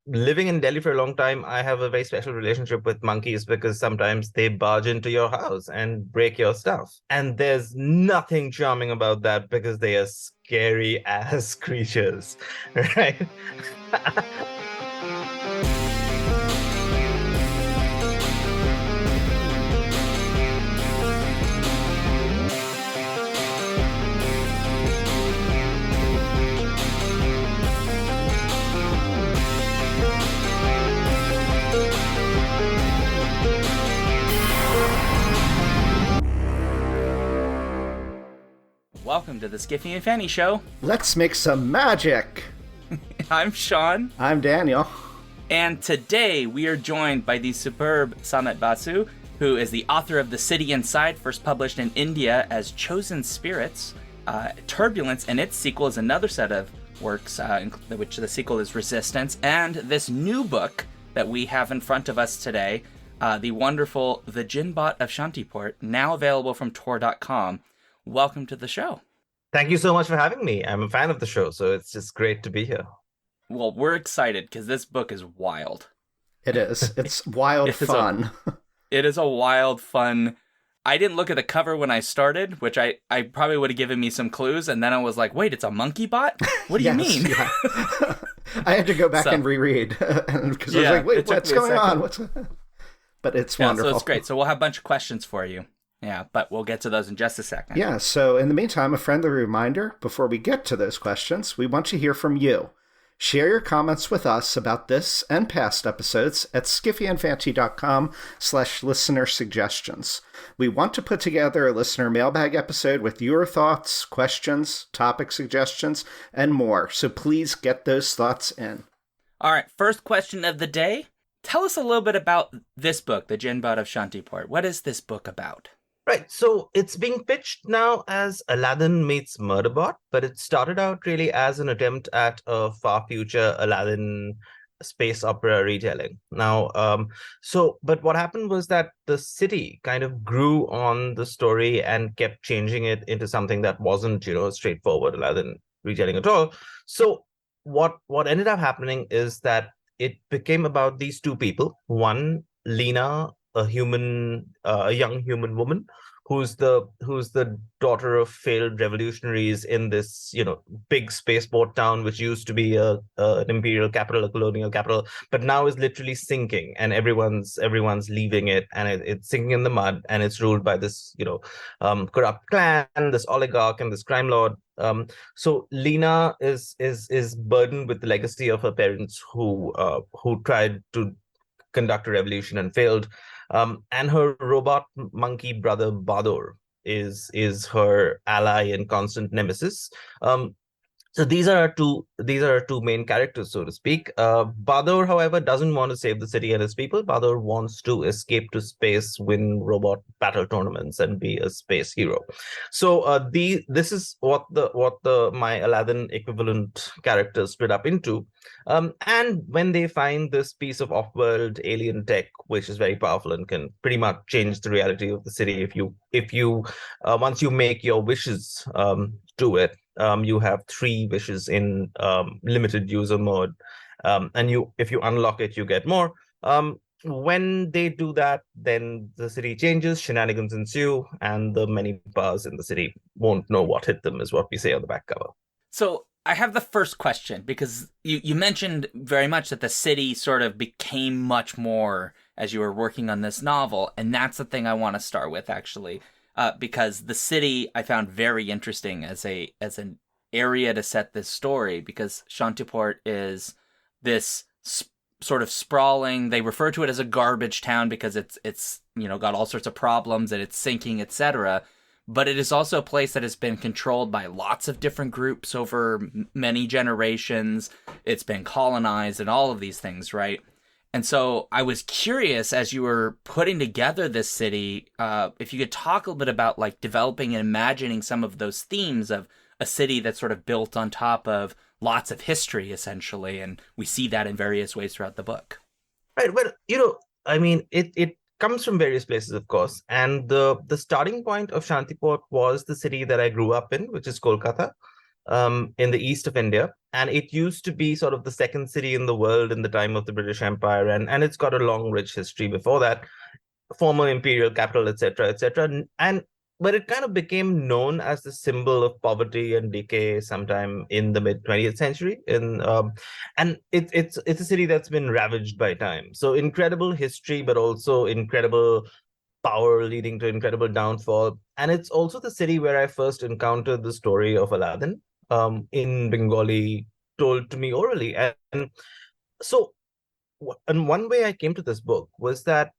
living in Delhi for a long time, I have a very special relationship with monkeys because sometimes they barge into your house and break your stuff. And there's nothing charming about that because they are scary as creatures, right? Welcome to the Skiffy and Fanny Show. Let's make some magic. I'm Sean. I'm Daniel. And today we are joined by the superb Samit Basu, who is the author of The City Inside, first published in India as Chosen Spirits. Turbulence and its sequel is another set of works, which the sequel is Resistance. And this new book that we have in front of us today, the wonderful The Jinn-Bot of Shantiport, now available from Tor.com. Welcome to the show. Thank you so much for having me. I'm a fan of the show, so it's just great to be here. Well, we're excited because this book is wild. It is. It's wild fun. It is a wild fun. I didn't look at the cover when I started, which I probably would have given me some clues, and then I was like, wait, it's a monkey bot? What do you mean? Yeah. I had to go back and reread because I was like, wait, what's going on? But it's wonderful. So it's great. So we'll have a bunch of questions for you. Yeah, but we'll get to those in just a second. Yeah, so in the meantime, a friendly reminder, before we get to those questions, we want to hear from you. Share your comments with us about this and past episodes at skiffyandfancy.com/listener suggestions. We want to put together a listener mailbag episode with your thoughts, questions, topic suggestions, and more. So please get those thoughts in. All right, first question of the day. Tell us a little bit about this book, The Jinn-Bot of Shantiport. What is this book about? Right, so it's being pitched now as Aladdin meets Murderbot, but it started out really as an attempt at a far future Aladdin space opera retelling. Now, but what happened was that the city kind of grew on the story and kept changing it into something that wasn't, a straightforward Aladdin retelling at all. So what ended up happening is that it became about these two people. One, Lena, a young human woman who's the daughter of failed revolutionaries in this big spaceport town which used to be an imperial capital, a colonial capital, but now is literally sinking, and everyone's leaving it, and it's sinking in the mud, and it's ruled by this corrupt clan, this oligarch, and this crime lord. So Lena is burdened with the legacy of her parents who tried to conduct a revolution and failed. And her robot monkey brother Badur is her ally and constant nemesis. So these are our two main characters, so to speak. Badur, however, doesn't want to save the city and its people. Badur wants to escape to space, win robot battle tournaments, and be a space hero. So this is what my Aladdin equivalent characters split up into. And when they find this piece of off-world alien tech, which is very powerful and can pretty much change the reality of the city, if you once you make your wishes to it. You have 3 wishes in limited user mode, and if you unlock it, you get more. When they do that, then the city changes, shenanigans ensue, and the many bars in the city won't know what hit them, is what we say on the back cover. So I have the first question, because you mentioned very much that the city sort of became much more as you were working on this novel, and that's the thing I want to start with, actually. Because the city I found very interesting as an area to set this story, because Shantiport is this sort of sprawling. They refer to it as a garbage town because it's got all sorts of problems and it's sinking, etc. But it is also a place that has been controlled by lots of different groups over many generations. It's been colonized and all of these things, right? And so I was curious, as you were putting together this city, if you could talk a little bit about like developing and imagining some of those themes of a city that's sort of built on top of lots of history, essentially. And we see that in various ways throughout the book. Right. Well, I mean, it comes from various places, of course. And the starting point of Shantiport was the city that I grew up in, which is Kolkata. in the east of India. And it used to be sort of the second city in the world in the time of the British Empire. And it's got a long, rich history before that, former imperial capital, etc., etc. And but it kind of became known as the symbol of poverty and decay sometime in the mid 20th century. And it's a city that's been ravaged by time. So incredible history, but also incredible power leading to incredible downfall. And it's also the city where I first encountered the story of Aladdin, in Bengali, told to me orally. And so, and one way I came to this book was that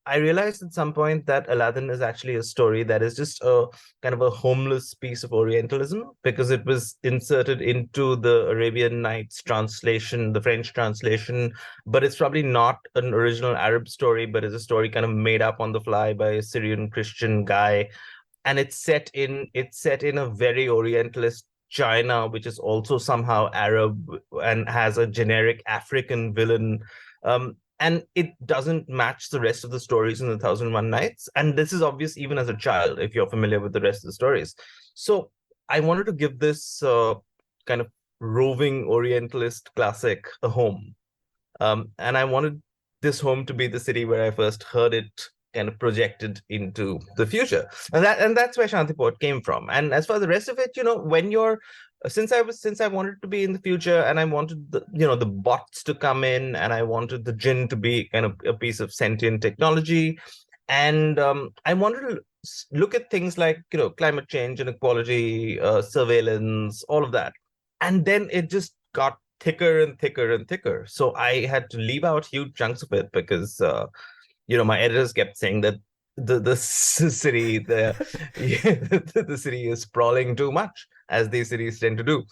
I realized at some point that Aladdin is actually a story that is just a kind of a homeless piece of Orientalism, because it was inserted into the Arabian Nights translation, the French translation, but it's probably not an original Arab story, but is a story kind of made up on the fly by a Syrian Christian guy. And it's set in a very Orientalist China, which is also somehow Arab and has a generic African villain. And it doesn't match the rest of the stories in the Thousand and One Nights. And this is obvious even as a child, if you're familiar with the rest of the stories. So I wanted to give this kind of roving Orientalist classic a home. And I wanted this home to be the city where I first heard it kind of projected into the future. And that's where Shantiport came from. And as for the rest of it, when you're since I wanted to be in the future, and I wanted the bots to come in, and I wanted the Jinn to be kind of a piece of sentient technology. And I wanted to look at things like climate change, inequality, surveillance, all of that. And then it just got thicker and thicker and thicker. So I had to leave out huge chunks of it because my editors kept saying that the city the city is sprawling too much, as these cities tend to do.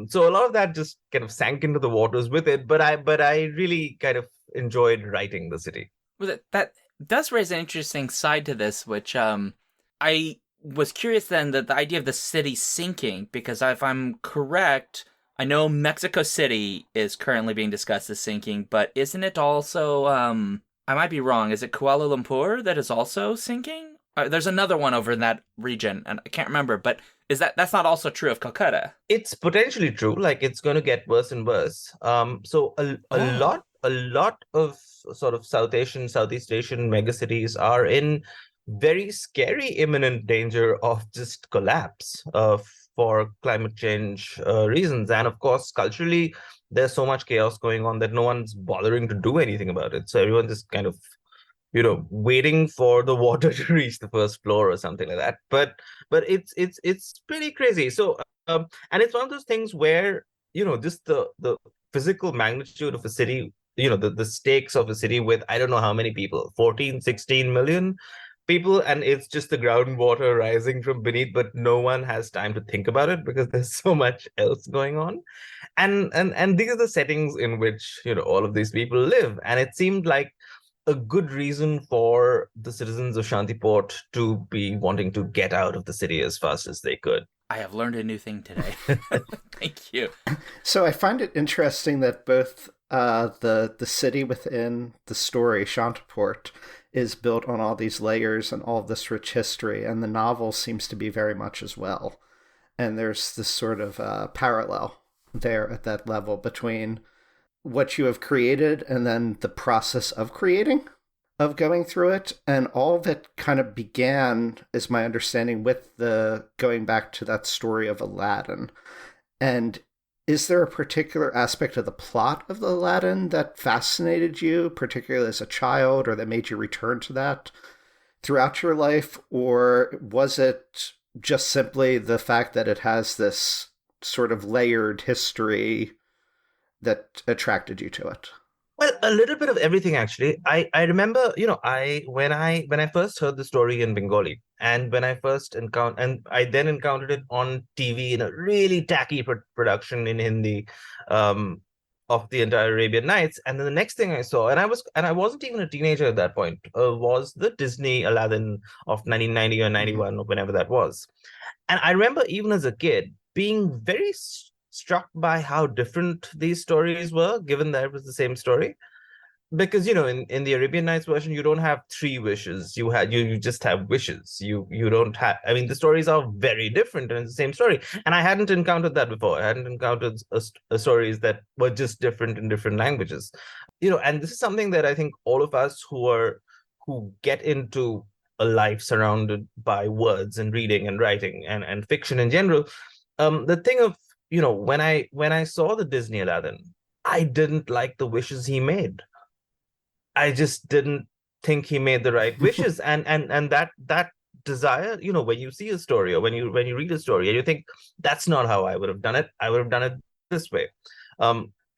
So a lot of that just kind of sank into the waters with it. But I really kind of enjoyed writing the city. Well, that does raise an interesting side to this, which I was curious then that the idea of the city sinking, because if I'm correct, I know Mexico City is currently being discussed as sinking, but isn't it also I might be wrong. Is it Kuala Lumpur that is also sinking? There's another one over in that region, and I can't remember. But that's not also true of Calcutta? It's potentially true. Like, it's going to get worse and worse. So a lot of sort of Southeast Asian megacities are in very scary imminent danger of just collapse for climate change reasons. And of course, culturally, there's so much chaos going on that no one's bothering to do anything about it. So everyone's just kind of, waiting for the water to reach the first floor or something like that. But it's pretty crazy. So and it's one of those things where, just the physical magnitude of a city, the stakes of a city with I don't know how many people, 14, 16 million people, and it's just the groundwater rising from beneath, but no one has time to think about it because there's so much else going on. And these are the settings in which all of these people live. And it seemed like a good reason for the citizens of Shantiport to be wanting to get out of the city as fast as they could. I have learned a new thing today. Thank you. So I find it interesting that both the city within the story, Shantiport, is built on all these layers and all this rich history, and the novel seems to be very much as well. And there's this sort of parallel there at that level between what you have created and then the process of creating, of going through it. And all of it kind of began, is my understanding, with the going back to that story of Aladdin. And is there a particular aspect of the plot of the Aladdin that fascinated you, particularly as a child, or that made you return to that throughout your life? Or was it just simply the fact that it has this sort of layered history that attracted you to it? Well, a little bit of everything, actually. I remember, when I first heard the story in Bengali, and when I first encountered, and I then encountered it on TV in a really tacky production in Hindi, of the entire Arabian Nights. And then the next thing I saw, and I wasn't even a teenager at that point, was the Disney Aladdin of 1990 or 91 or whenever that was. And I remember even as a kid being very struck by how different these stories were, given that it was the same story. because in the Arabian Nights version you don't have three wishes. You just have wishes. You don't have, I mean, the stories are very different and it's the same story, and I hadn't encountered that before. I hadn't encountered stories that were just different in different languages. And this is something that I think all of us who get into a life surrounded by words and reading and writing and fiction in general, the thing of, when I saw the Disney Aladdin, I didn't like the wishes he made. I just didn't think he made the right wishes. And that desire, when you see a story or when you read a story and you think, that's not how I would have done it. I would have done it this way.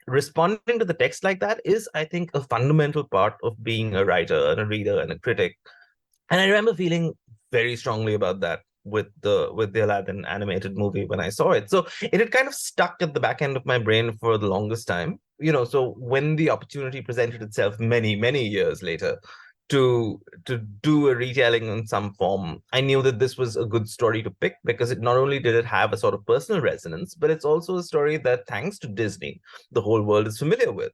Responding to the text like that is, I think, a fundamental part of being a writer and a reader and a critic. And I remember feeling very strongly about that with the Aladdin animated movie when I saw it. So it had kind of stuck at the back end of my brain for the longest time. So when the opportunity presented itself many, many years later to do a retelling in some form, I knew that this was a good story to pick, because it not only did it have a sort of personal resonance, but it's also a story that, thanks to Disney, the whole world is familiar with.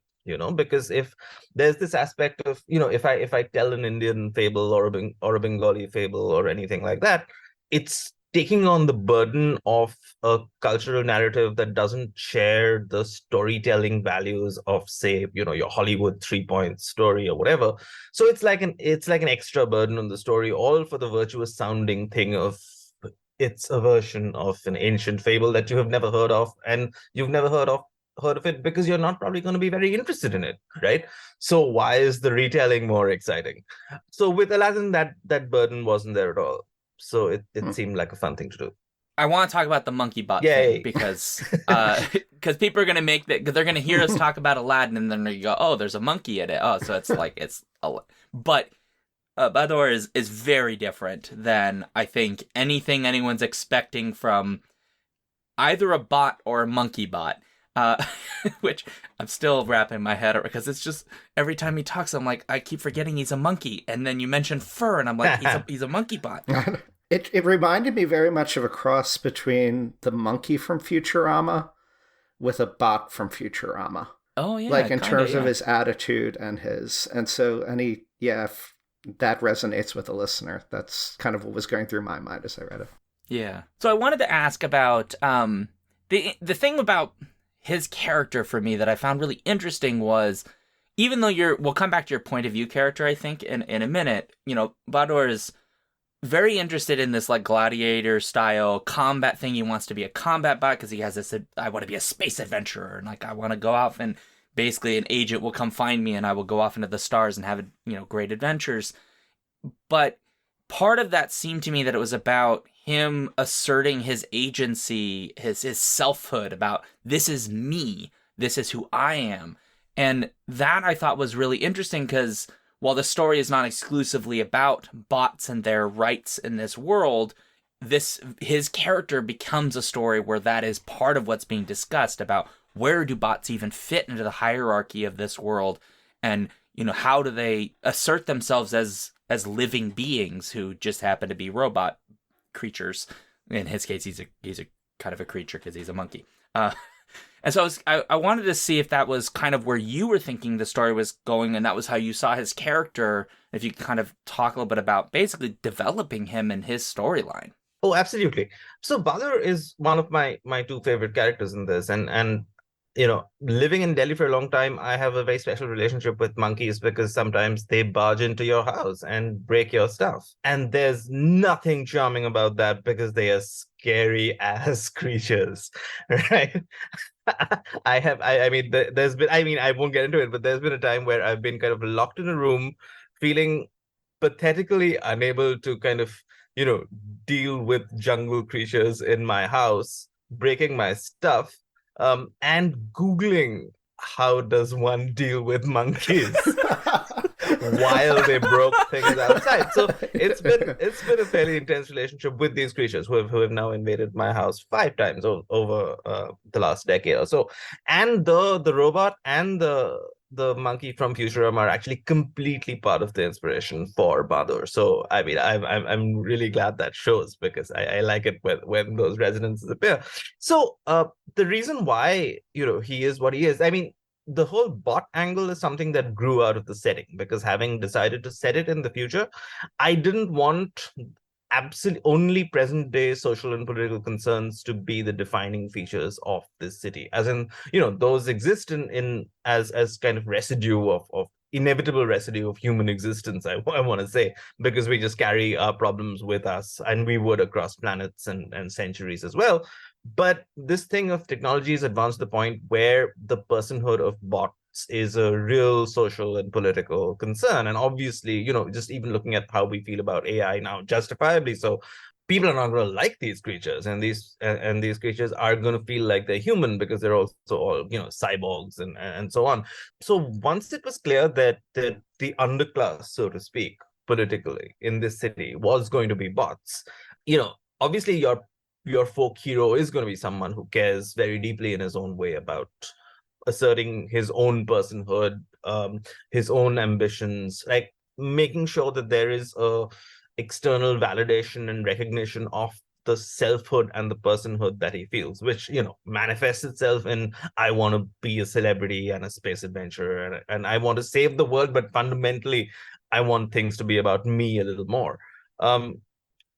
Because if there's this aspect of, if I tell an Indian fable or a Bengali fable or anything like that, it's taking on the burden of a cultural narrative that doesn't share the storytelling values of, say, your Hollywood 3 point story or whatever. So it's like an extra burden on the story, all for the virtuous sounding thing of, it's a version of an ancient fable that you have never heard of, and you've never heard of it because you're not probably going to be very interested in it, right? So why is the retelling more exciting? So with Aladdin, that burden wasn't there at all. So it seemed like a fun thing to do. I want to talk about the monkey bot Yay. thing because people are going to make that, because they're going to hear us talk about Aladdin and then they go, oh, there's a monkey in it. Oh, so it's like, but Bador is very different than, I think, anything anyone's expecting from either a bot or a monkey bot. Which I'm still wrapping my head around, because it's just, every time he talks, I'm like, I keep forgetting he's a monkey, and then you mention fur, and I'm like, he's a monkey bot. It reminded me very much of a cross between the monkey from Futurama with a bot from Futurama. Oh yeah, like in terms of his attitude and if that resonates with the listener. That's kind of what was going through my mind as I read it. Yeah. So I wanted to ask about the thing about his character for me that I found really interesting was, even though we'll come back to your point of view character, I think, in a minute, Bador is very interested in this like gladiator style combat thing. He wants to be a combat bot because he has this, I want to be a space adventurer, and like, I want to go off and basically an agent will come find me and I will go off into the stars and have, great adventures. But part of that seemed to me that it was about him asserting his agency, his selfhood, about, this is me, this is who I am. And that I thought was really interesting, because while the story is not exclusively about bots and their rights in this world, his character becomes a story where that is part of what's being discussed, about where do bots even fit into the hierarchy of this world, and how do they assert themselves as living beings who just happen to be robot creatures. In his case, he's a kind of a creature because he's a monkey. And so I wanted to see if that was kind of where you were thinking the story was going, and that was how you saw his character. If you could kind of talk a little bit about basically developing him and his storyline. Oh, absolutely. So Badr is one of my two favorite characters in this, and living in Delhi for a long time, I have a very special relationship with monkeys, because sometimes they barge into your house and break your stuff. And there's nothing charming about that, because they are scary ass creatures, right? I won't get into it, but there's been a time where I've been kind of locked in a room, feeling pathetically unable to kind of, deal with jungle creatures in my house, breaking my stuff. And Googling, how does one deal with monkeys while they broke things outside. So it's been a fairly intense relationship with these creatures who have now invaded my house 5 times over the last decade or so. And the robot and the monkey from Futurama are actually completely part of the inspiration for Badur. So I mean, I'm really glad that shows, because I like it when those resonances appear. So the reason why he is what he is, I mean, the whole bot angle is something that grew out of the setting, because having decided to set it in the future, I didn't want absolutely only present day social and political concerns to be the defining features of this city, as in, those exist in as kind of residue of inevitable residue of human existence, I want to say, because we just carry our problems with us, and we would across planets and centuries as well. But this thing of technology has advanced to the point where the personhood of bots is a real social and political concern. And obviously, just even looking at how we feel about AI now, justifiably so, people are not going to like these creatures, and these creatures are going to feel like they're human because they're also all cyborgs and so on. So once it was clear that the underclass, so to speak, politically in this city was going to be bots, obviously your folk hero is going to be someone who cares very deeply in his own way about asserting his own personhood, his own ambitions, like making sure that there is a external validation and recognition of the selfhood and the personhood that he feels, which manifests itself in, I want to be a celebrity and a space adventurer, and I want to save the world, but fundamentally I want things to be about me a little more.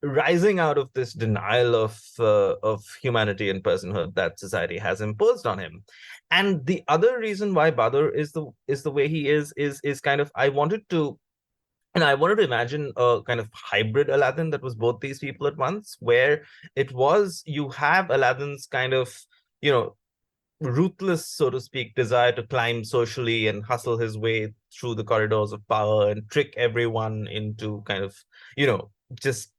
Rising out of this denial of humanity and personhood that society has imposed on him. And the other reason why Badr is the way he is kind of, I wanted to imagine a kind of hybrid Aladdin that was both these people at once, where it was, you have Aladdin's kind of, ruthless, so to speak, desire to climb socially and hustle his way through the corridors of power and trick everyone into kind of, just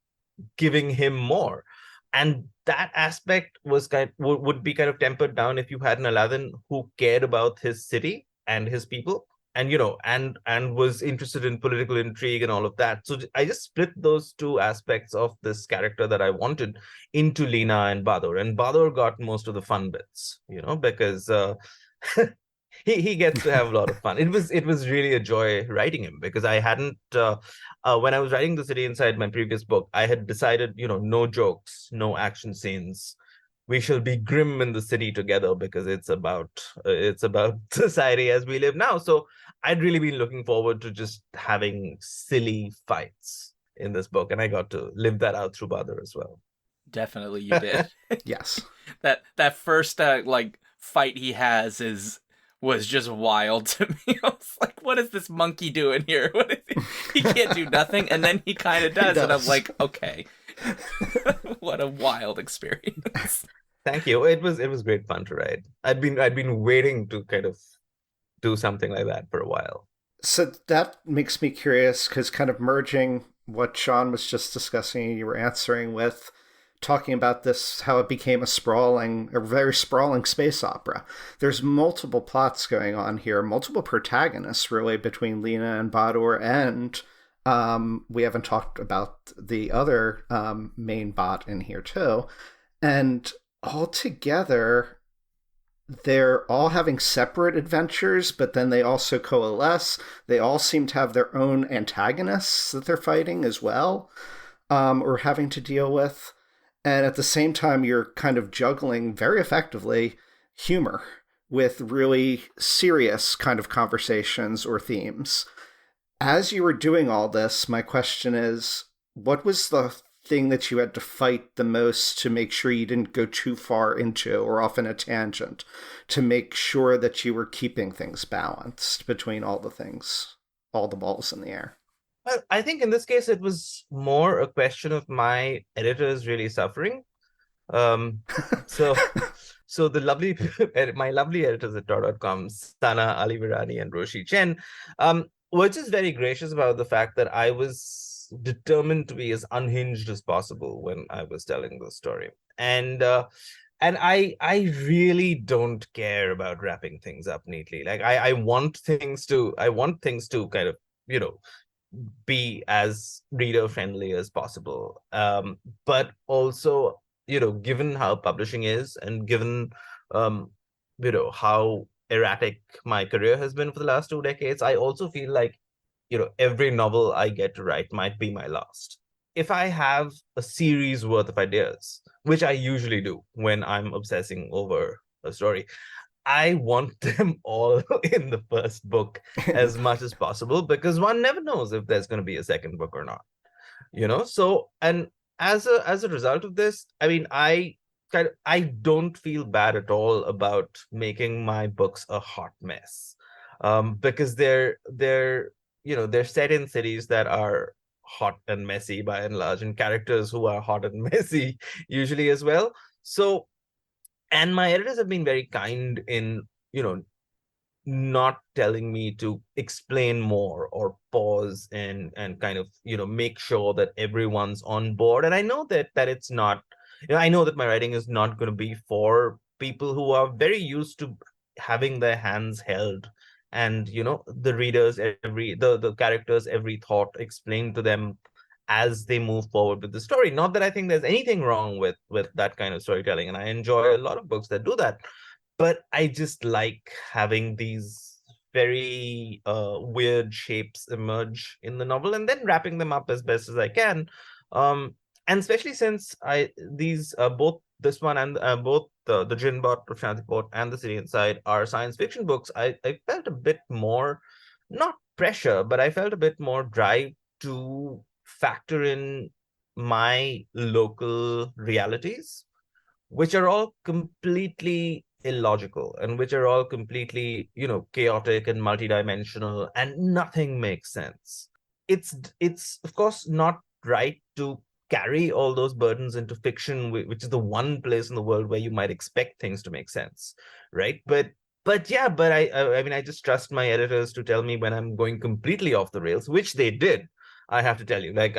giving him more. And that aspect would be kind of tempered down if you had an Aladdin who cared about his city and his people, and and was interested in political intrigue and all of that. So I just split those two aspects of this character that I wanted into Lena and Badr, and Badr got most of the fun bits, because he gets to have a lot of fun. It was really a joy writing him, because I hadn't when I was writing the city inside my previous book, I had decided, no jokes, no action scenes. We shall be grim in the city together, because it's about society as we live now. So I'd really been looking forward to just having silly fights in this book, and I got to live that out through Badr as well. Definitely you did. Yes. That first fight he has was just wild to me. I was like, what is this monkey doing here? What is he can't do nothing, and then he kind of does, and I'm like, okay. What a wild experience. Thank you. It was great fun to write. I'd been waiting to kind of do something like that for a while. So that makes me curious, because kind of merging what Sean was just discussing, you were answering with talking about this, how it became a very sprawling space opera. There's multiple plots going on here, multiple protagonists really between Lena and Badr, and we haven't talked about the other main bot in here too. And altogether, they're all having separate adventures, but then they also coalesce. They all seem to have their own antagonists that they're fighting as well, or having to deal with. And at the same time, you're kind of juggling very effectively humor with really serious kind of conversations or themes. As you were doing all this, my question is, what was the thing that you had to fight the most to make sure you didn't go too far into or off in a tangent, to make sure that you were keeping things balanced between all the things, all the balls in the air? Well, I think in this case, it was more a question of my editors really suffering. Um, so, so my lovely editors at Tor.com, Sana Ali Virani and Roshi Chen, were just very gracious about the fact that I was determined to be as unhinged as possible when I was telling the story. And I really don't care about wrapping things up neatly. Like I want things to kind of, be as reader friendly as possible. But also, given how publishing is, and given how erratic my career has been for the last 2 decades, I also feel like, every novel I get to write might be my last. If I have a series worth of ideas, which I usually do when I'm obsessing over a story, I want them all in the first book as much as possible, because one never knows if there's going to be a second book or not, so, and as a result of this, I mean, I don't feel bad at all about making my books a hot mess, because they're set in cities that are hot and messy by and large, and characters who are hot and messy usually as well. So, and my editors have been very kind in, not telling me to explain more or pause and kind of, make sure that everyone's on board. And I know that it's not, I know that my writing is not going to be for people who are very used to having their hands held, and the readers, the characters, every thought explained to them as they move forward with the story. Not that I think there's anything wrong with that kind of storytelling, and I enjoy a lot of books that do that, but I just like having these very weird shapes emerge in the novel and then wrapping them up as best as I can. Um, and especially since these both this one and both the Jinn-Bot of Shantiport and The City Inside are science fiction books, I felt a bit more, not pressure, but I felt a bit more drive to factor in my local realities, which are all completely illogical and which are all completely, chaotic and multidimensional, and nothing makes sense. It's of course not right to carry all those burdens into fiction, which is the one place in the world where you might expect things to make sense, right? But yeah, but I mean, I just trust my editors to tell me when I'm going completely off the rails, which they did. I have to tell you, like,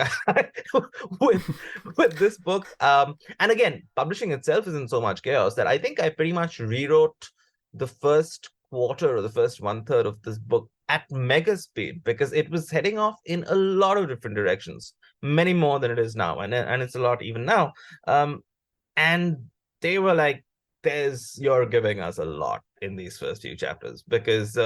with with this book, and again, publishing itself is in so much chaos that I think I pretty much rewrote the first quarter or the first one third of this book at mega speed, because it was heading off in a lot of different directions, many more than it is now, and it's a lot even now. And they were like, "There's you're giving us a lot in these first few chapters, because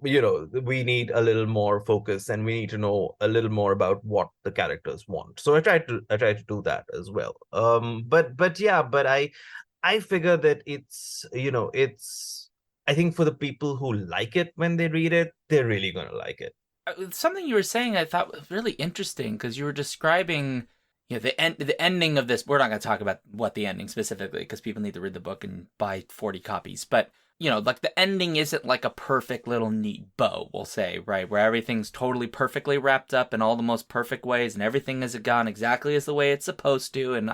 we need a little more focus, and we need to know a little more about what the characters want." So I tried to do that as well. But yeah, but I figure that it's I think for the people who like it when they read it, they're really gonna like it. Something you were saying I thought was really interesting, because you were describing, the ending of this. We're not going to talk about what the ending specifically, because people need to read the book and buy 40 copies. But like, the ending isn't like a perfect little neat bow, we'll say, right, where everything's totally perfectly wrapped up in all the most perfect ways, and everything has gone exactly as the way it's supposed to, and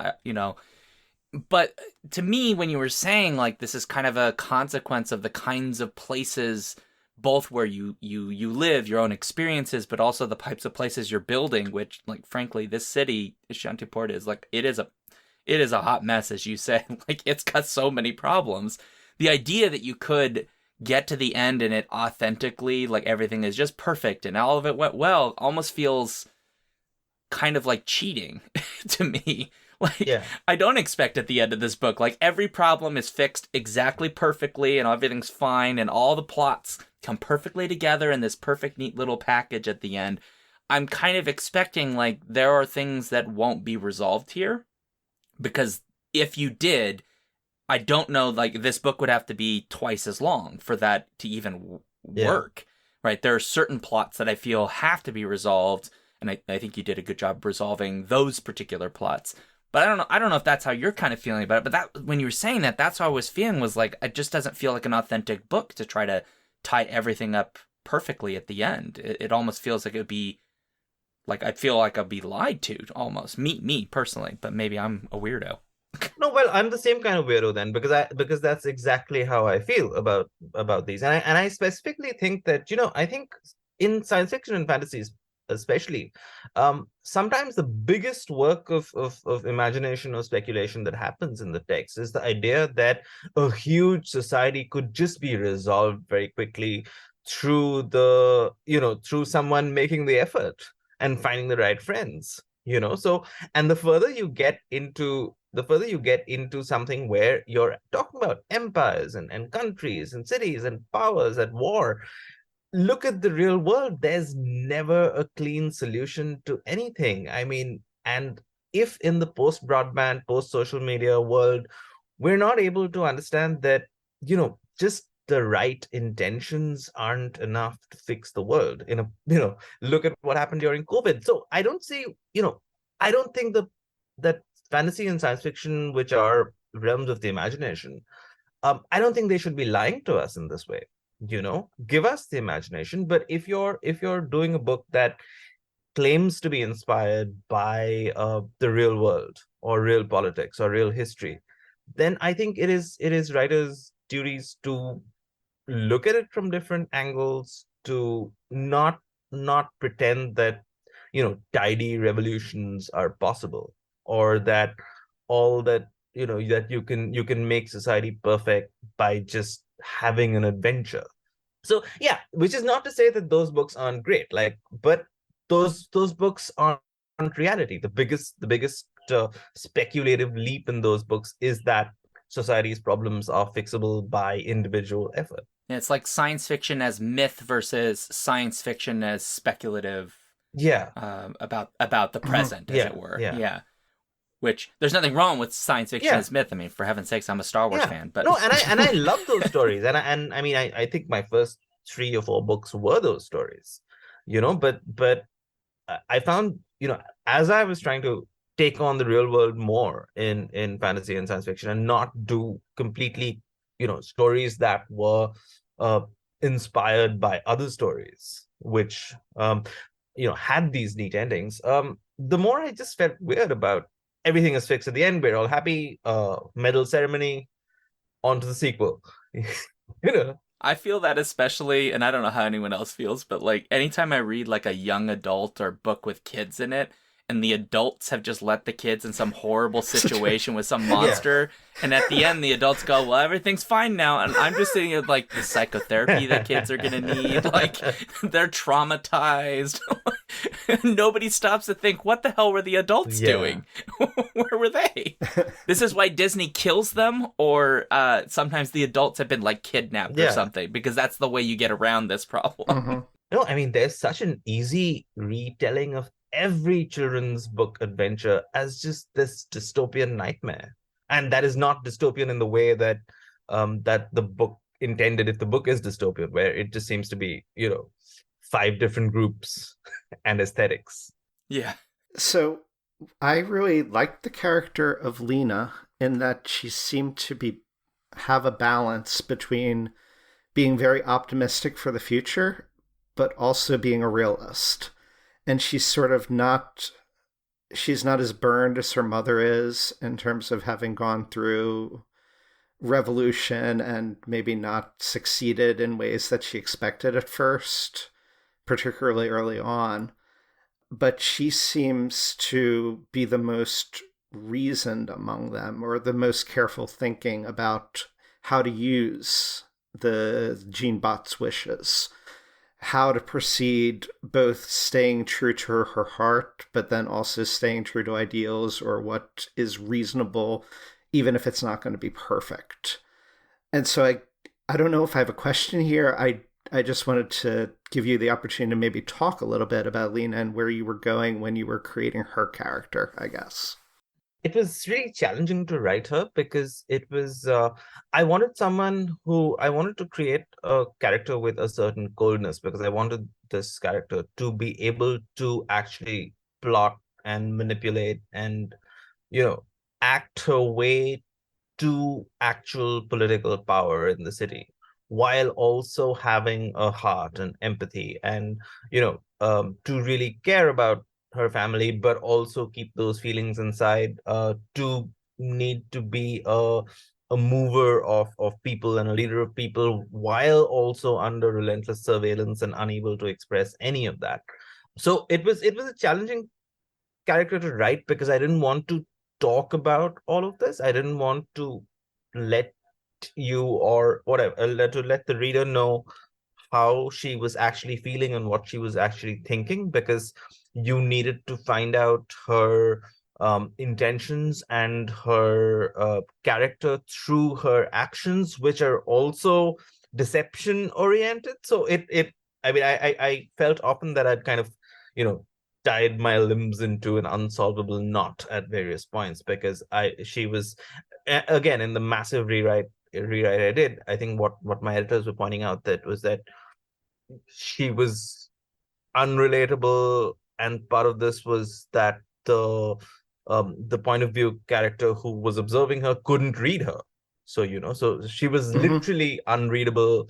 But to me, when you were saying, like, this is kind of a consequence of the kinds of places, both where you live, your own experiences, but also the types of places you're building, which, like, frankly, this city, Shantiport, is like, it is a hot mess, as you say. Like, it's got so many problems. The idea that you could get to the end and it authentically, like, everything is just perfect and all of it went well, almost feels kind of like cheating to me. Like, Yeah. I don't expect at the end of this book, like, every problem is fixed exactly perfectly and everything's fine and all the plots come perfectly together in this perfect, neat little package at the end. I'm kind of expecting, like, there are things that won't be resolved here, because if you did, I don't know, like, this book would have to be twice as long for that to even work, right? There are certain plots that I feel have to be resolved, and I think you did a good job resolving those particular plots. But I don't know if that's how you're kind of feeling about it. But that, when you were saying that, that's how I was feeling, was like, it just doesn't feel like an authentic book to try to tie everything up perfectly at the end. It almost feels like it would be, like, I feel like I'd be lied to, almost. Me personally, but maybe I'm a weirdo. No, well, I'm the same kind of weirdo then, because that's exactly how I feel about these, and I specifically think that, I think in science fiction and fantasies especially, sometimes the biggest work of imagination or speculation that happens in the text is the idea that a huge society could just be resolved very quickly through through someone making the effort and finding the right friends. So, and the further you get into something where you're talking about empires and countries and cities and powers at war, look at the real world. There's never a clean solution to anything. I mean, and if in the post broadband, post social media world, we're not able to understand that, just the right intentions aren't enough to fix the world. Look at what happened during COVID. So I don't see, I don't think that fantasy and science fiction, which are realms of the imagination, I don't think they should be lying to us in this way. Give us the imagination. But if you're doing a book that claims to be inspired by the real world or real politics or real history, then I think it is writers' duties to look at it from different angles, to not pretend that tidy revolutions are possible, or that all that that you can make society perfect by just having an adventure. So yeah, which is not to say that those books aren't great, but those books aren't reality. The biggest speculative leap in those books is that society's problems are fixable by individual effort. It's like science fiction as myth versus science fiction as speculative, Yeah. about the present, as Yeah, it were. yeah. Yeah. Which there's nothing wrong with science fiction Yeah. as myth. I mean, for heaven's sakes, I'm a Star Wars Yeah. fan, but No, and I love those stories. And I mean, I think my first 3 or 4 books were those stories. But I found, as I was trying to take on the real world more in fantasy and science fiction, and not do completely, stories that were uh inspired by other stories, which had these neat endings. The more I just felt weird about everything is fixed at the end. We're all happy. Medal ceremony, on to the sequel. you know. I feel that especially, and I don't know how anyone else feels, but like anytime I read like a young adult or book with kids in it, and the adults have just let the kids in some horrible situation with some monster, and at the end the adults go, "Well, everything's fine now," and I'm just thinking of like the psychotherapy that kids are gonna need, like they're traumatized. Nobody stops to think, what the hell were the adults doing? Where were they? This is why Disney kills them, or sometimes the adults have been like kidnapped or something, because that's the way you get around this problem. Mm-hmm. No, I mean, there's such an easy retelling of every children's book adventure as just this dystopian nightmare. And that is not dystopian in the way that that the book intended, if the book is dystopian, where it just seems to be, 5 different groups and aesthetics. Yeah. So I really liked the character of Lena in that she seemed to have a balance between being very optimistic for the future, but also being a realist. And she's not as burned as her mother is, in terms of having gone through revolution and maybe not succeeded in ways that she expected at first, particularly early on. But she seems to be the most reasoned among them, or the most careful thinking about how to use the Jinn-Bot's wishes, how to proceed, both staying true to her heart, but then also staying true to ideals, or what is reasonable, even if it's not going to be perfect. And so I don't know if I have a question here. I just wanted to give you the opportunity to maybe talk a little bit about Lena and where you were going when you were creating her character, I guess. It was really challenging to write her, because it was I wanted to create a character with a certain coldness, because I wanted this character to be able to actually plot and manipulate and act her way to actual political power in the city, while also having a heart and empathy, and to really care about her family, but also keep those feelings inside, to need to be a mover of people and a leader of people, while also under relentless surveillance and unable to express any of that. So it was a challenging character to write, because I didn't want to talk about all of this. I didn't want to let you, or whatever, to let the reader know how she was actually feeling and what she was actually thinking, because you needed to find out her intentions and her character through her actions, which are also deception oriented. So I mean, I felt often that I'd kind of tied my limbs into an unsolvable knot at various points, because she was, again, in the massive rewrite rewrite I did, I think what my editors were pointing out that was that she was unrelatable, and part of this was that the point of view character who was observing her couldn't read her. So so she was literally unreadable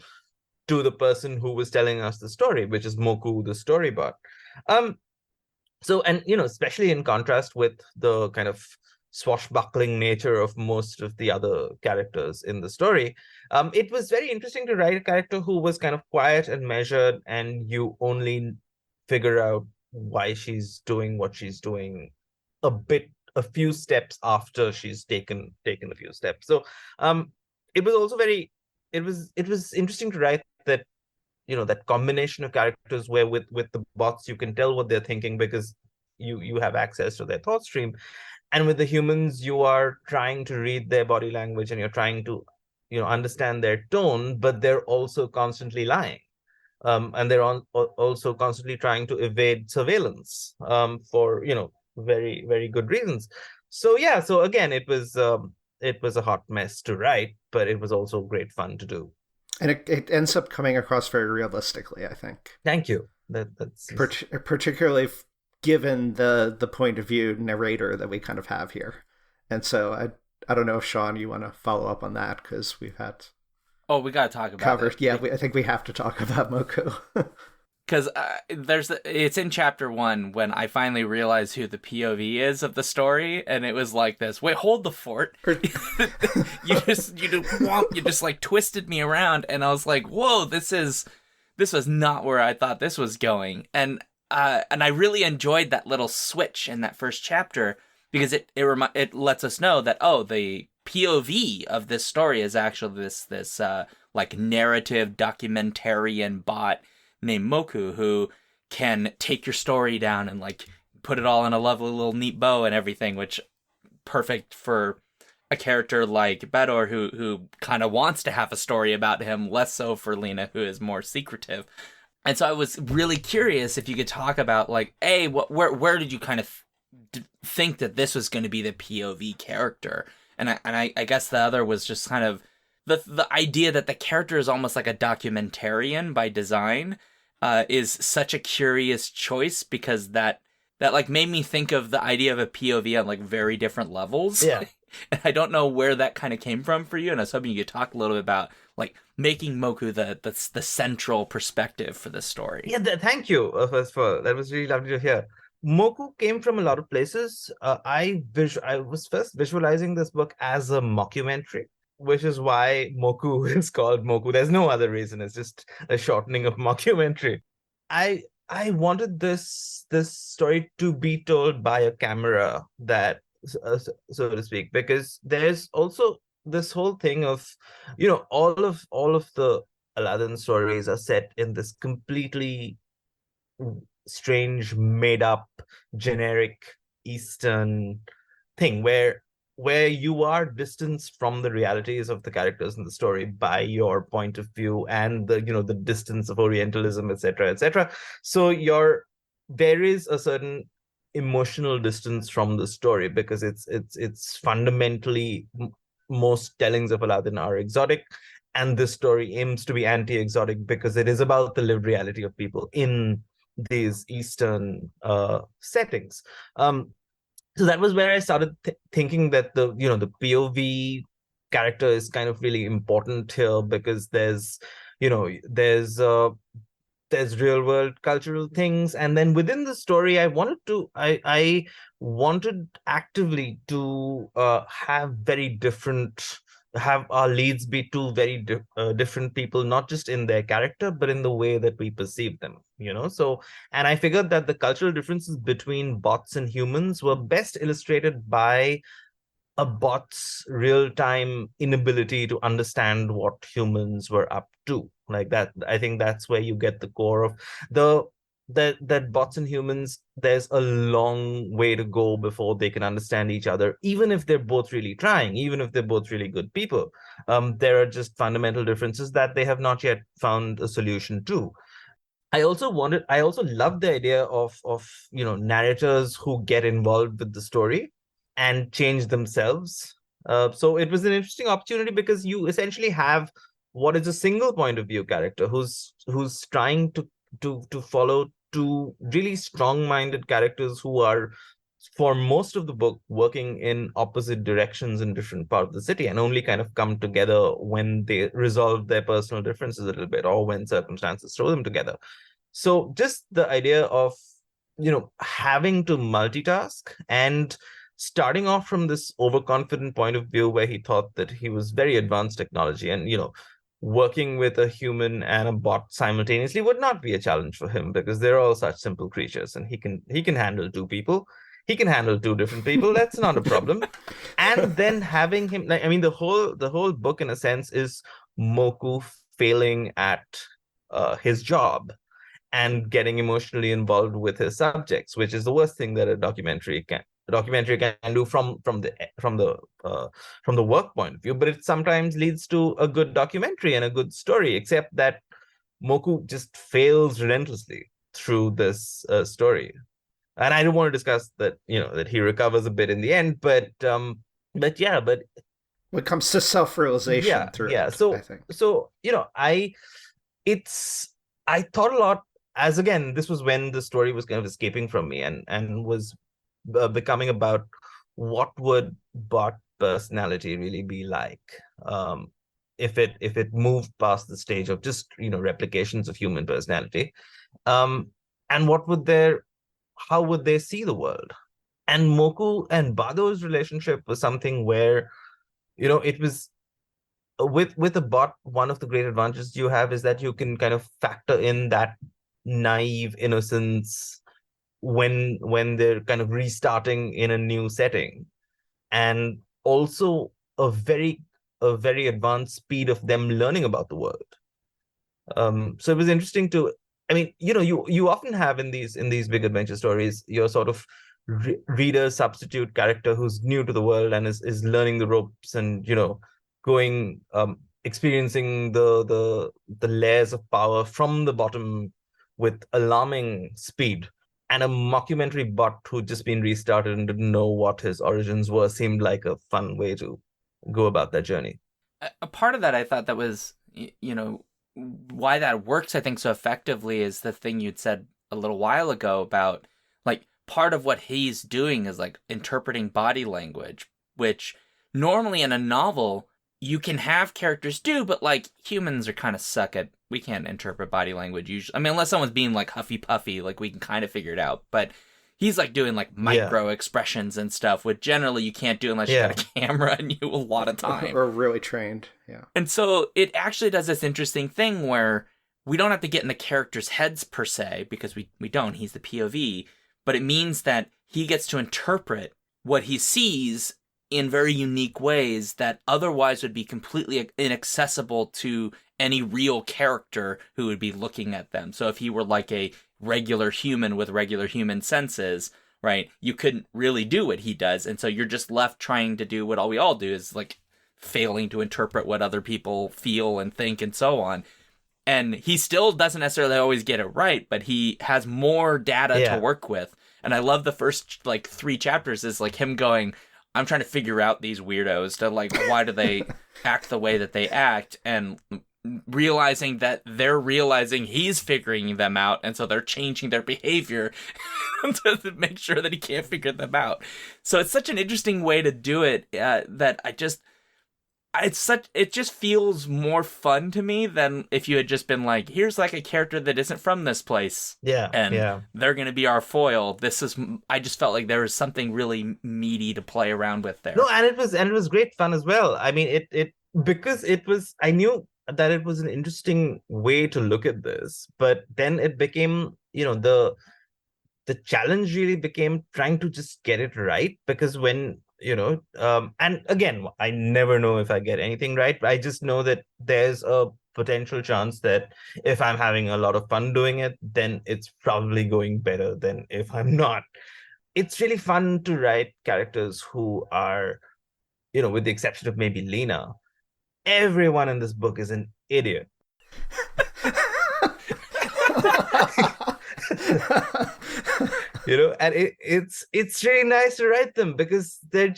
to the person who was telling us the story, which is Moku, the story bot. Um, so, and especially in contrast with the kind of swashbuckling nature of most of the other characters in the story, it was very interesting to write a character who was kind of quiet and measured, and you only figure out why she's doing what she's doing a few steps after she's taken a few steps. So it was also very it was interesting to write that that combination of characters where with the bots you can tell what they're thinking because you have access to their thought stream, and with the humans you are trying to read their body language and you're trying to understand their tone, but they're also constantly lying, and they're also constantly trying to evade surveillance, for very very good reasons. So yeah, so again it was a hot mess to write, but it was also great fun to do. And it ends up coming across very realistically, I think. Thank you. That's Particularly given the point of view narrator that we kind of have here. And so I don't know if Sean, you want to follow up on that, because we've had Oh, we got to talk about covered. it. Yeah, I think we have to talk about Moku. Because it's in chapter 1 when I finally realized who the POV is of the story, and it was like this. Wait, hold the fort! you just like twisted me around, and I was like, whoa, this was not where I thought this was going, and I really enjoyed that little switch in that first chapter because it lets us know that the POV of this story is actually this like narrative documentarian bot named Moku, who can take your story down and like put it all in a lovely little neat bow and everything, which perfect for a character like Bedor who kind of wants to have a story about him, less so for Lena, who is more secretive. And so I was really curious if you could talk about like, where did you kind of think that this was going to be the POV character? And I guess the other was just kind of the idea that the character is almost like a documentarian by design is such a curious choice, because that like made me think of the idea of a POV on like very different levels. Yeah. And I don't know where that kind of came from for you, and I was hoping you could talk a little bit about like making Moku the central perspective for this story. Yeah, thank you, first of all. That was really lovely to hear. Moku came from a lot of places. I was first visualizing this book as a mockumentary, which is why Moku is called Moku. There's no other reason. It's just a shortening of mockumentary. I wanted this story to be told by a camera, that so to speak, because there's also this whole thing of all of the Aladdin stories are set in this completely strange, made up, generic Eastern thing where you are distanced from the realities of the characters in the story by your point of view and the distance of Orientalism, etc., etc. So there is a certain emotional distance from the story because it's fundamentally most tellings of Aladdin are exotic, and this story aims to be anti-exotic because it is about the lived reality of people in these Eastern settings. So that was where I started thinking that the POV character is kind of really important here, because there's real world cultural things, and then within the story I wanted actively to have our leads be two very different people, not just in their character but in the way that we perceive them, so. And I figured that the cultural differences between bots and humans were best illustrated by a bot's real-time inability to understand what humans were up to. Like that, I think that's where you get the core of that bots and humans, there's a long way to go before they can understand each other, even if they're both really trying, even if they're both really good people. There are just fundamental differences that they have not yet found a solution to. I also loved the idea of narrators who get involved with the story and change themselves, So it was an interesting opportunity because you essentially have what is a single point of view character who's trying to follow two really strong-minded characters who are, for most of the book, working in opposite directions in different parts of the city, and only kind of come together when they resolve their personal differences a little bit, or when circumstances throw them together. So just the idea of, having to multitask and starting off from this overconfident point of view where he thought that he was very advanced technology, and working with a human and a bot simultaneously would not be a challenge for him because they're all such simple creatures, and he can handle two people. He can handle two different people. That's not a problem. And then having him, like, I mean, the whole book in a sense is Moku failing at his job and getting emotionally involved with his subjects, which is the worst thing that a documentary can do from the work point of view. But it sometimes leads to a good documentary and a good story, except that Moku just fails relentlessly through this story. And I don't want to discuss that, that he recovers a bit in the end, but yeah, but When it comes to self-realization yeah, through yeah. it, I So think. so it's I thought a lot, as again, this was when the story was kind of escaping from me and was becoming about what would bot personality really be like, if it moved past the stage of just replications of human personality, um and how would they see the world. And Moku and Bado's relationship was something where it was, with a bot, one of the great advantages you have is that you can kind of factor in that naive innocence when they're kind of restarting in a new setting, and also a very advanced speed of them learning about the world. So it was interesting to, I mean, you often have in these big adventure stories your sort of reader substitute character who's new to the world and is learning the ropes, and going, experiencing the layers of power from the bottom with alarming speed. And a mockumentary bot who'd just been restarted and didn't know what his origins were seemed like a fun way to go about that journey. A part of that I thought that was, why that works, I think, so effectively is the thing you'd said a little while ago about, like, part of what he's doing is, like, interpreting body language, which normally in a novel you can have characters do, but, like, humans are kind of suck at, we can't interpret body language usually. I mean, unless someone's being, like, huffy puffy, like, we can kind of figure it out, but he's like doing like micro expressions and stuff, which generally you can't do unless you got a camera and you a lot of time. Or really trained, yeah. And so it actually does this interesting thing where we don't have to get in the characters' heads per se, because we don't, he's the POV, but it means that he gets to interpret what he sees in very unique ways that otherwise would be completely inaccessible to any real character who would be looking at them. So if he were like a regular human with regular human senses, right, you couldn't really do what he does. And so you're just left trying to do what we all do, is like failing to interpret what other people feel and think and so on. And he still doesn't necessarily always get it right, but he has more data to work with. And I love the first like 3 chapters is like him going, I'm trying to figure out these weirdos, to like, why do they act the way that they act? And realizing that they're realizing he's figuring them out, and so they're changing their behavior to make sure that he can't figure them out. So it's such an interesting way to do it, that it just feels more fun to me than if you had just been like, here's like a character that isn't from this place, and they're gonna be our foil. I just felt like there was something really meaty to play around with there. No, and it was great fun as well. I mean, it because I knew that it was an interesting way to look at this, but then it became, the challenge really became trying to just get it right, because when and again, I never know if I get anything right, but I just know that there's a potential chance that if I'm having a lot of fun doing it, then it's probably going better than if I'm not. It's really fun to write characters who are, with the exception of maybe Lena, everyone in this book is an idiot. And it's really nice to write them because they're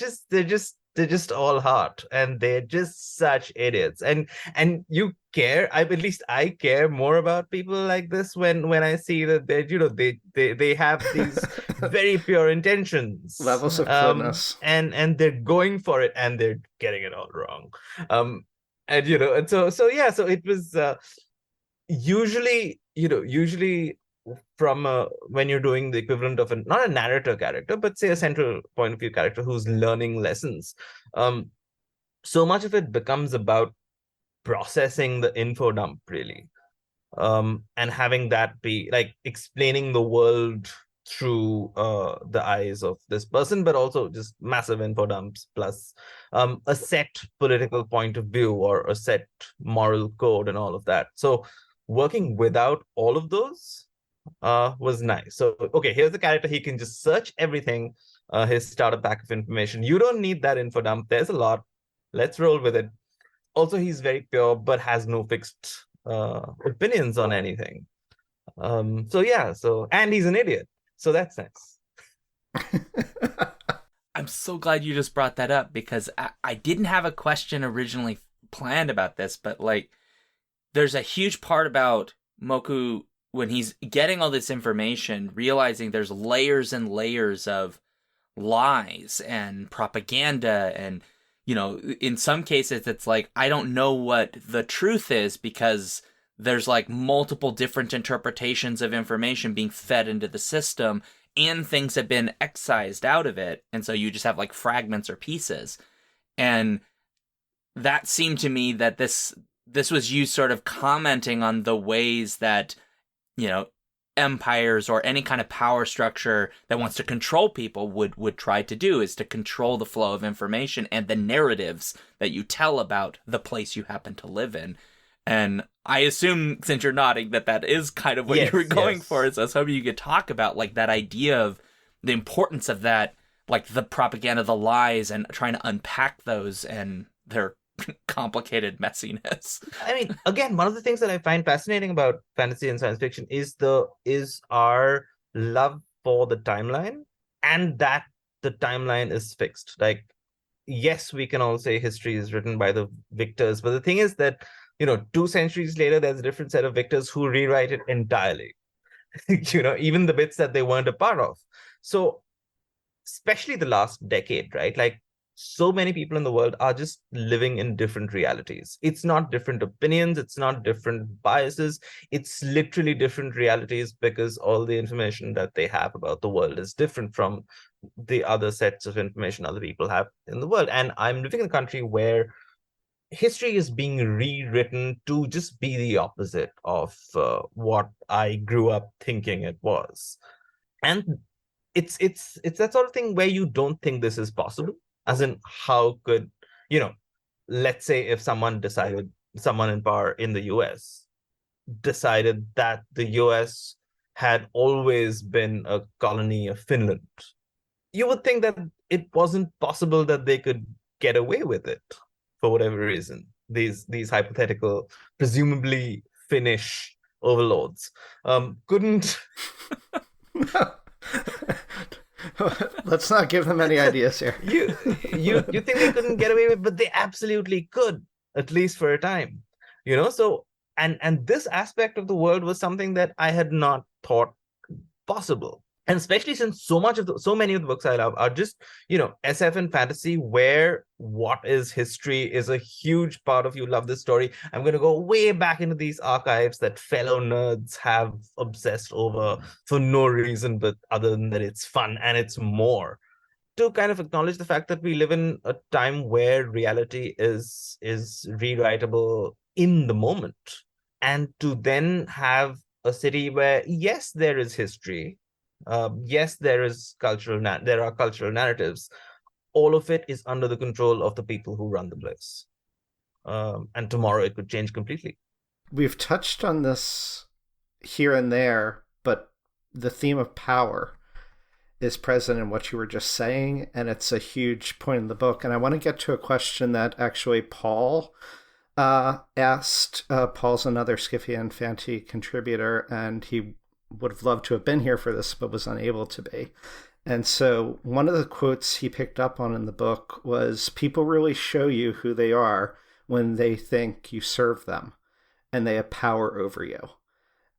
just all heart, and they're just such idiots. And you care. At least I care more about people like this when I see that they have these very pure intentions, Levels of goodness. and they're going for it, and they're getting it all wrong. And and so yeah, so it was usually from when you're doing the equivalent of not a narrator character, but say a central point of view character who's learning lessons, so much of it becomes about processing the info dump, really, and having that be like explaining the world through the eyes of this person, but also just massive info dumps plus a set political point of view or a set moral code and all of that. So working without all of those was nice. So okay, here's the character. He can just search everything, his starter pack of information. You don't need that info dump. There's a lot. Let's roll with it. Also, he's very pure, but has no fixed opinions on anything. So yeah, and he's an idiot. So that's nice. I'm so glad you just brought that up, because I didn't have a question originally planned about this, but like, there's a huge part about Moku when he's getting all this information, realizing there's layers and layers of lies and propaganda. And, in some cases, it's like, I don't know what the truth is, because there's like multiple different interpretations of information being fed into the system, and things have been excised out of it. And so you just have like fragments or pieces. And that seemed to me that this was you sort of commenting on the ways that, empires or any kind of power structure that wants to control people would try to do, is to control the flow of information and the narratives that you tell about the place you happen to live in. And I assume, since you're nodding, that is kind of what you were going for. So I was hoping you could talk about like that idea of the importance of that, like the propaganda, the lies, and trying to unpack those and their complicated messiness. I mean, again, one of the things that I find fascinating about fantasy and science fiction is our love for the timeline, and that the timeline is fixed. Like, yes, we can all say history is written by the victors, but the thing is that 2 centuries later, there's a different set of victors who rewrite it entirely. Even the bits that they weren't a part of. So, especially the last decade, right? Like, so many people in the world are just living in different realities. It's not different opinions. It's not different biases. It's literally different realities, because all the information that they have about the world is different from the other sets of information other people have in the world. And I'm living in a country where history is being rewritten to just be the opposite of what I grew up thinking it was. And it's that sort of thing where you don't think this is possible. As in, how could, let's say if someone in power in the US decided that the US had always been a colony of Finland, you would think that it wasn't possible that they could get away with it for whatever reason. These hypothetical, presumably Finnish overlords couldn't. Let's not give them any ideas here. You think they couldn't get away with it, but they absolutely could, at least for a time. So and this aspect of the world was something that I had not thought possible. And especially since so many of the books I love are just, SF and fantasy, where what is history is a huge part of. You love this story, I'm going to go way back into these archives that fellow nerds have obsessed over for no reason, but other than that it's fun and it's more. To kind of acknowledge the fact that we live in a time where reality is rewritable in the moment. And to then have a city where, yes, there is history, yes, there are cultural narratives. All of it is under the control of the people who run the place. And tomorrow it could change completely. We've touched on this here and there, but the theme of power is present in what you were just saying, and it's a huge point in the book. And I want to get to a question that actually Paul asked. Paul's another Skiffy and Fanti contributor, and he would have loved to have been here for this, but was unable to be. And so one of the quotes he picked up on in the book was, people really show you who they are when they think you serve them and they have power over you.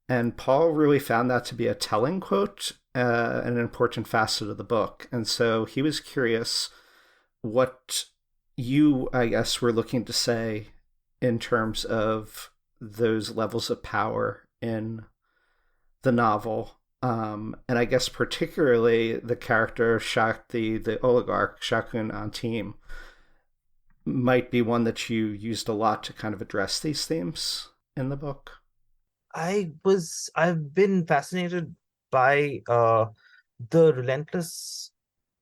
And Paul really found that to be a telling quote, and an important facet of the book. And so he was curious what you, I guess, were looking to say in terms of those levels of power in the novel. And I guess particularly the character the oligarch, Shakun Antim, might be one that you used a lot to kind of address these themes in the book. I've been fascinated by the relentless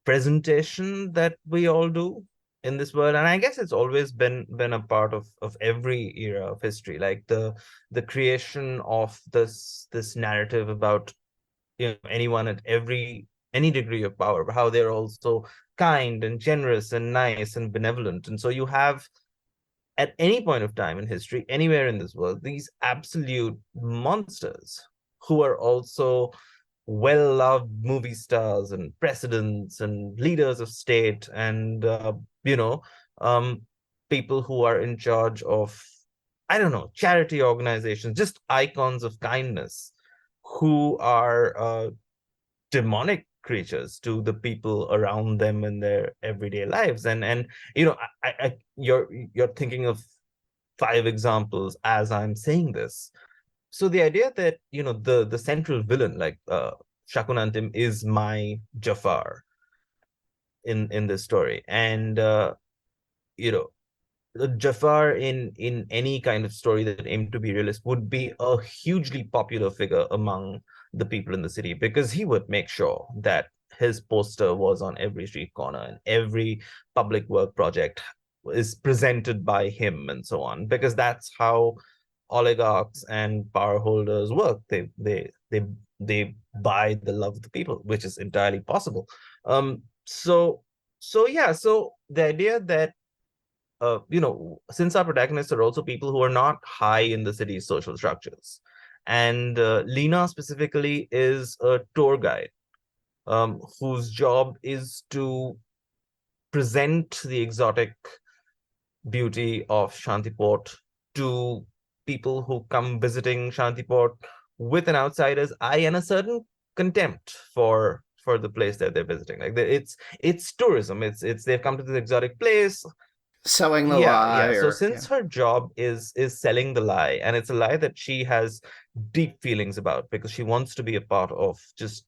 presentation that we all do in this world, and I guess it's always been a part of every era of history, like the creation of this narrative about, anyone at any degree of power, but how they're also kind and generous and nice and benevolent. And so you have, at any point of time in history, anywhere in this world, these absolute monsters who are also well-loved movie stars and presidents and leaders of state and you know um people who are in charge of, I don't know, charity organizations, just icons of kindness, who are demonic creatures to the people around them in their everyday lives. And you're thinking of 5 examples as I'm saying this. So the idea that, the central villain, like Shakunantim, is my Jafar in this story. And you know Jafar in any kind of story that aimed to be realist would be a hugely popular figure among the people in the city, because he would make sure that his poster was on every street corner and every public work project is presented by him and so on, because that's how oligarchs and power holders work. They buy the love of the people, which is entirely possible. So the idea that since our protagonists are also people who are not high in the city's social structures. And Lena specifically is a tour guide, whose job is to present the exotic beauty of Shantiport to people who come visiting Shantiport with an outsider's eye and a certain contempt for the place that they're visiting. Like it's tourism. It's they've come to this exotic place, selling the yeah. lie. So since her job is selling the lie, and it's a lie that she has deep feelings about, because she wants to be a part of just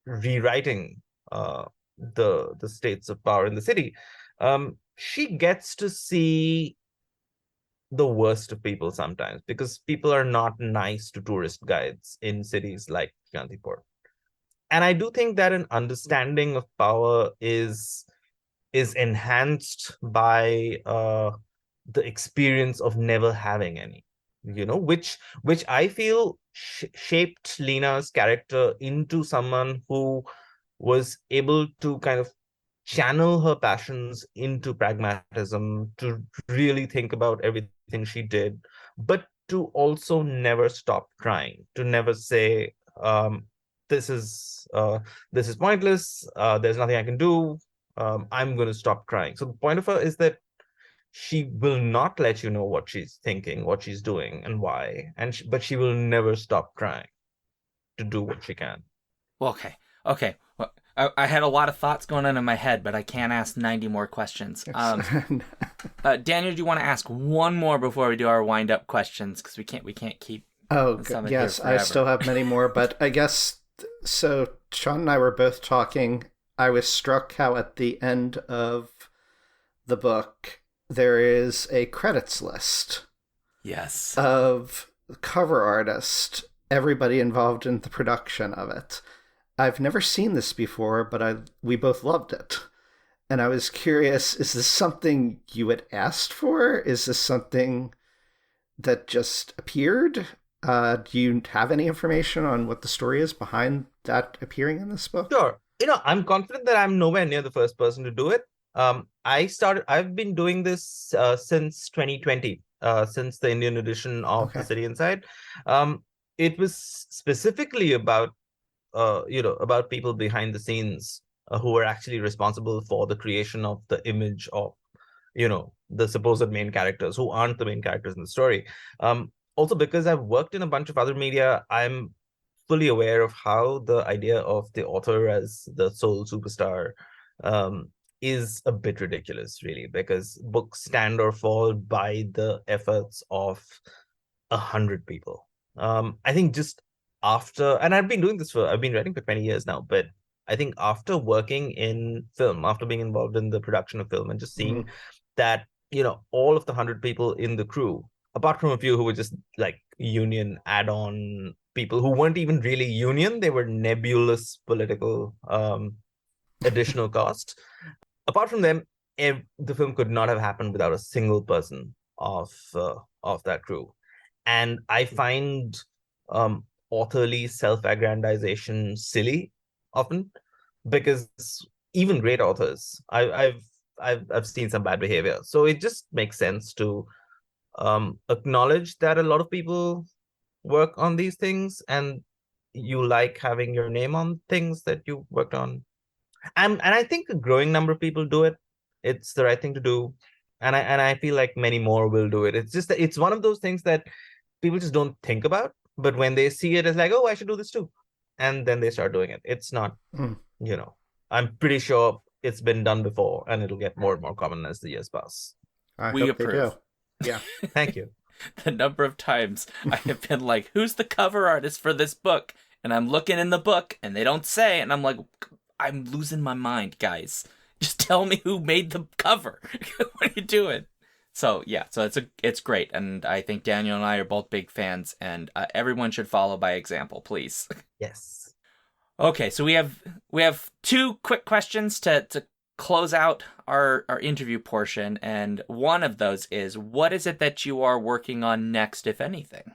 rewriting the states of power in the city, she gets to see the worst of people sometimes, because people are not nice to tourist guides in cities like Shantiport. And I do think that an understanding of power is enhanced by the experience of never having any, which I feel shaped Lena's character into someone who was able to kind of channel her passions into pragmatism, to really think about everything she did, but to also never stop trying, to never say, this is pointless, there's nothing I can do, I'm going to stop trying. So the point of her is that she will not let you know what she's thinking, what she's doing, and why, but she will never stop trying to do what she can. Well, okay. Well, I had a lot of thoughts going on in my head, but I can't ask 90 more questions. Daniel, do you want to ask one more before we do our wind-up questions? Because we can't keep. Oh, yes, I still have many more, but I guess so. Sean and I were both talking. I was struck how at the end of the book there is a credits list. Yes. Of cover artist, everybody involved in the production of it. I've never seen this before, but we both loved it. And I was curious, is this something you had asked for? Is this something that just appeared? Do you have any information on what the story is behind that appearing in this book? Sure. I'm confident that I'm nowhere near the first person to do it. I've been doing this since 2020, since the Indian edition of The City Inside. It was specifically about about people behind the scenes who were actually responsible for the creation of the image of, the supposed main characters who aren't the main characters in the story. Also, because I've worked in a bunch of other media, I'm fully aware of how the idea of the author as the sole superstar um, is a bit ridiculous, really, because books stand or fall by the efforts of 100 people. I think just after, and I've been writing for 20 years now, but I think after working in film, after being involved in the production of film and just seeing that, all of the 100 people in the crew, apart from a few who were just like union add-on people who weren't even really union, they were nebulous political additional cost. Apart from them, the film could not have happened without a single person of that crew. And I find authorly self-aggrandization silly often, because even great authors, I've seen some bad behavior. So it just makes sense to acknowledge that a lot of people work on these things, and you like having your name on things that you worked on. And I think a growing number of people do it. It's the right thing to do. And I feel like many more will do it. It's just that it's one of those things that people just don't think about. But when they see it, it's like, oh, I should do this too. And then they start doing it. It's not, I'm pretty sure it's been done before, and it'll get more and more common as the years pass. I We hope approve. they do. Yeah. Thank you. The number of times I have been like, who's the cover artist for this book? And I'm looking in the book and they don't say, and I'm like, I'm losing my mind, guys. Just tell me who made the cover. What are you doing? So yeah, so it's great, and I think Daniel and I are both big fans, and everyone should follow by example, please. Yes. Okay, so we have two quick questions to close out our interview portion, and one of those is, what is it that you are working on next, if anything,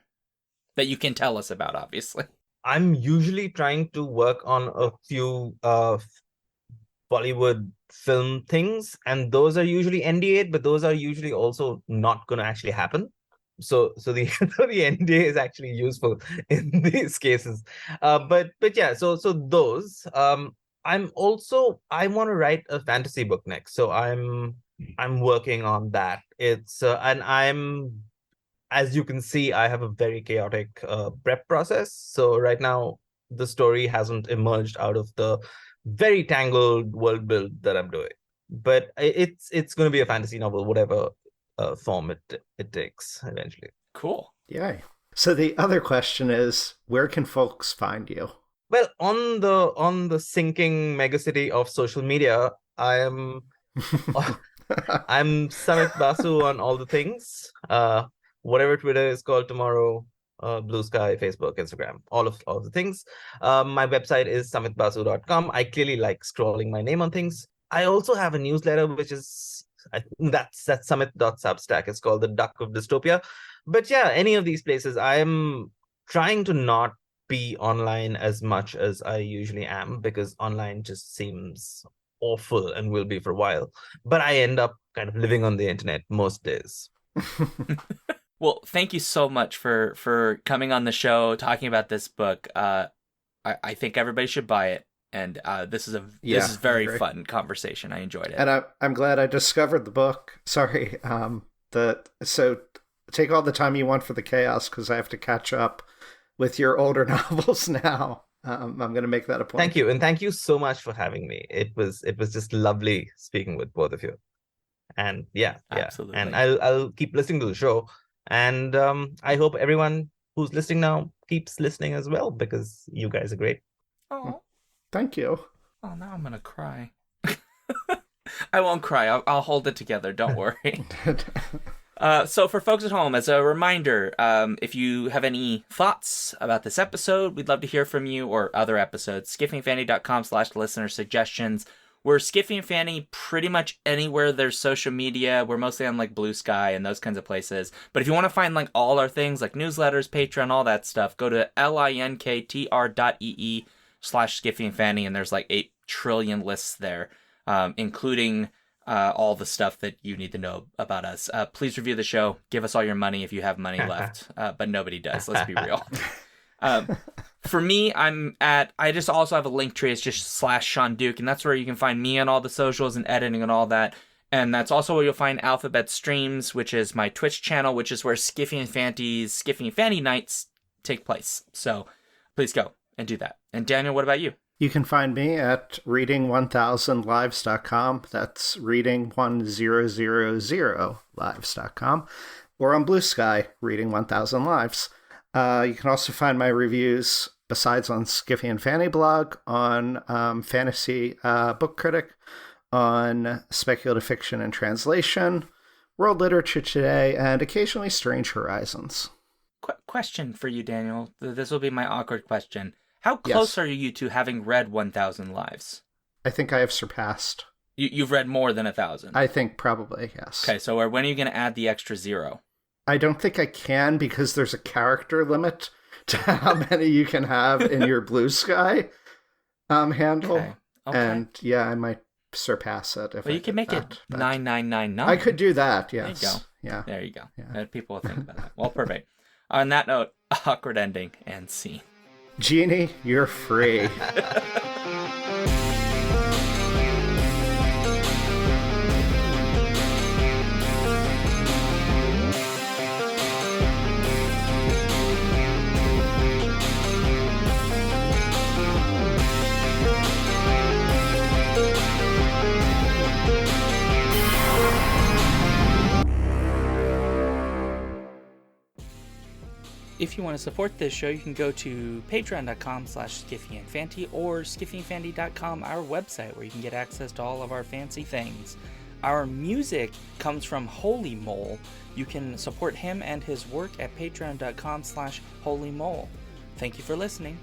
that you can tell us about, obviously? I'm usually trying to work on a few Bollywood film things, and those are usually NDA, but those are usually also not going to actually happen. So the the NDA is actually useful in these cases. But yeah, so those. I want to write a fantasy book next, so I'm working on that. It's and I'm As you can see, I have a very chaotic prep process. So right now, the story hasn't emerged out of the very tangled world build that I'm doing. But it's going to be a fantasy novel, whatever form it takes eventually. Cool. Yay. So the other question is, where can folks find you? Well, on the sinking megacity of social media, I'm Samit Basu on all the things. Whatever Twitter is called tomorrow, Blue Sky, Facebook, Instagram, all of the things. My website is samitbasu.com. I clearly like scrolling my name on things. I also have a newsletter, which is that's summit.substack. It's called the Duck of Dystopia. But yeah, any of these places, I'm trying to not be online as much as I usually am, because online just seems awful and will be for a while. But I end up kind of living on the internet most days. Well, thank you so much for coming on the show, talking about this book. I think everybody should buy it, and this is very fun conversation. I enjoyed it, and I'm glad I discovered the book. Sorry, so take all the time you want for the chaos, because I have to catch up with your older novels now. I'm going to make that a point. Thank you, and thank you so much for having me. It was just lovely speaking with both of you, and yeah, absolutely. And I'll keep listening to the show. And I hope everyone who's listening now keeps listening as well, because you guys are great. Oh, thank you. Oh, now I'm gonna cry. I won't cry. I'll hold it together. Don't worry. So for folks at home, as a reminder, if you have any thoughts about this episode, we'd love to hear from you, or other episodes. skiffyandfanny.com/listener suggestions. We're Skiffy and Fanny pretty much anywhere there's social media. We're mostly on like Blue Sky and those kinds of places. But if you want to find like all our things like newsletters, Patreon, all that stuff, go to linktr.ee/Skiffy and Fanny, and there's like 8 trillion lists there, including all the stuff that you need to know about us. Please review the show. Give us all your money if you have money left. But nobody does. Let's be real. For me, I just also have a link tree. It's just /Sean Duke, and that's where you can find me on all the socials and editing and all that. And that's also where you'll find Alphabet Streams, which is my Twitch channel, which is where Skiffy and Fanty nights take place. So please go and do that. And Daniel, what about you? You can find me at reading1000lives.com. That's reading1000lives.com. Or on Blue Sky, Reading 1000 Lives. You can also find my reviews, besides on Skiffy and Fanny blog, on Fantasy Book Critic, on Speculative Fiction and Translation, World Literature Today, and occasionally Strange Horizons. Question for you, Daniel. This will be my awkward question. How close are you to having read 1000 Lives? I think I have surpassed. You've read more than 1,000? I think probably, yes. Okay, so when are you going to add the extra 0? I don't think I can, because there's a character limit to how many you can have in your Blue Sky handle. Okay. And yeah, I might surpass it. If you can make it 9999. I could do that, yes. There you go. Yeah. There you go. Yeah. People will think about that. Well, perfect. On that note, awkward ending and scene. Genie, you're free. If you want to support this show, you can go to patreon.com/skiffyandfanty or skiffyandfanty.com, our website, where you can get access to all of our fancy things. Our music comes from Holy Mole. You can support him and his work at patreon.com/holymole. Thank you for listening.